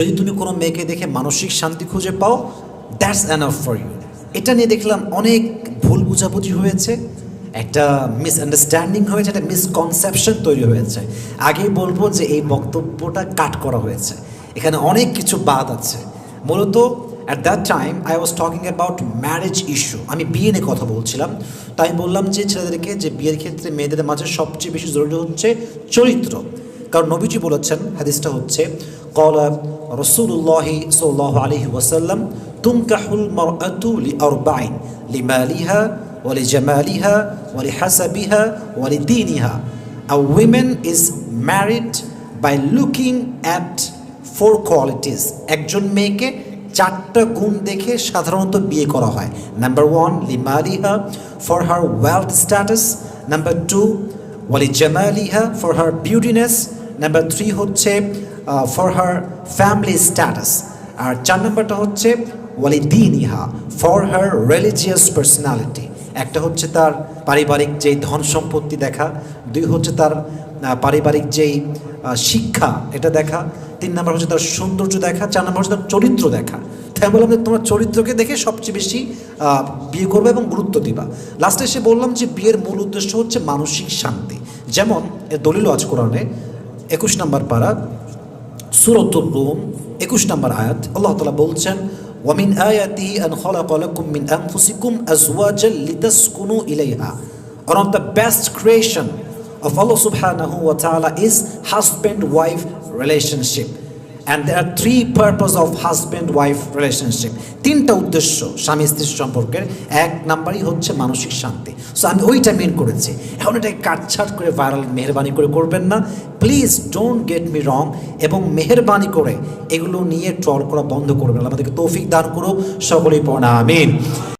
যদি তুমি কোনো মেয়েকে দেখে মানসিক শান্তি খুঁজে পাও, দ্যাটস এনাফ ফর ইউ। এটা নিয়ে দেখলাম অনেক ভুল বুঝাবুঝি হয়েছে, একটা মিসআন্ডারস্ট্যান্ডিং হয়েছে, একটা মিসকনসেপশন তৈরি হয়েছে। আগেই বলবো যে এই বক্তব্যটা কাট করা হয়েছে, এখানে অনেক কিছু বাদ আছে। মূলত at that time I was talking about marriage issue. আমি বিয়ে নিয়ে কথা বলছিলাম, তাই বললাম যে ছেলেদেরকে যে বিয়ের ক্ষেত্রে মেয়েদের মাঝে সবচেয়ে বেশি জরুরি হচ্ছে চরিত্র। কারণ নবীজি বলেছেন, হাদিসটা হচ্ছে ক্বালা রাসূলুল্লাহি সাল্লাল্লাহু আলাইহি ওয়াসাল্লাম তুনকাহুল মারআতু লিআরবাইন লিমালিহা ওয়া লিজামালিহা ওয়া লিহাসাবিহা ওয়া লিদীনিহা। A woman is married by looking at four qualities. একজন মেয়েকে চারটা গুণ দেখে সাধারণত বিয়ে করা হয়। নাম্বার 1 লিমালিহা, for her wealth status. Number 2 ওয়ালি জামালিহা, ফর হার বিউটিনেস। নাম্বার 3 হচ্ছে ফর হার ফ্যামিলি স্ট্যাটাস। আর 4 নম্বরটা হচ্ছে ওয়ালি দিনিহা, ফর হার রিলিজিয়াস পার্সোনালিটি। একটা হচ্ছে তার পারিবারিক যেই ধন সম্পত্তি দেখা, 2 হচ্ছে তার পারিবারিক যেই শিক্ষা এটা দেখা, 3 নম্বর হচ্ছে তার সৌন্দর্য দেখা, 4 নম্বর হচ্ছে তার চরিত্র দেখা। তাই বললাম যে তোমার চরিত্রকে দেখে সবচেয়ে বেশি বিয়ে করবে এবং গুরুত্ব দিবা। লাস্টে এসে বললাম যে বিয়ের মূল উদ্দেশ্য হচ্ছে মানসিক শান্তি। যেমন এর দলিল আছে কোরআনে 21 নম্বর পারা সূরাতুর রুম 21 নম্বর আয়াত। আল্লাহ তাআলা বলছেন, ওয়ামিন আয়াতিহি আন খালাকা লাকুম মিন আনফুসিকুম আজওয়াজাল লিতাসকুনু ইলাইহা। One of the best creation of Allah subhanahu wa ta'ala is husband-wife relationship. And there are 3 purpose of husband-wife relationship. 3টা উদ্দেশ্য স্বামী স্ত্রীর সম্পর্কের। 1 নাম্বারই হচ্ছে মানসিক শান্তি। সো আমি ওইটা মেন করেছি। এখন এটাকে কাটছাট করে ভাইরাল মেহেরবানি করে করবেন না প্লিজ, ডোন্ট গেট মি রং। এবং মেহেরবানি করে এগুলো নিয়ে ট্রল করা বন্ধ করবেন। আমাদেরকে তৌফিক দান করুক, সকলেই পড়া আমিন।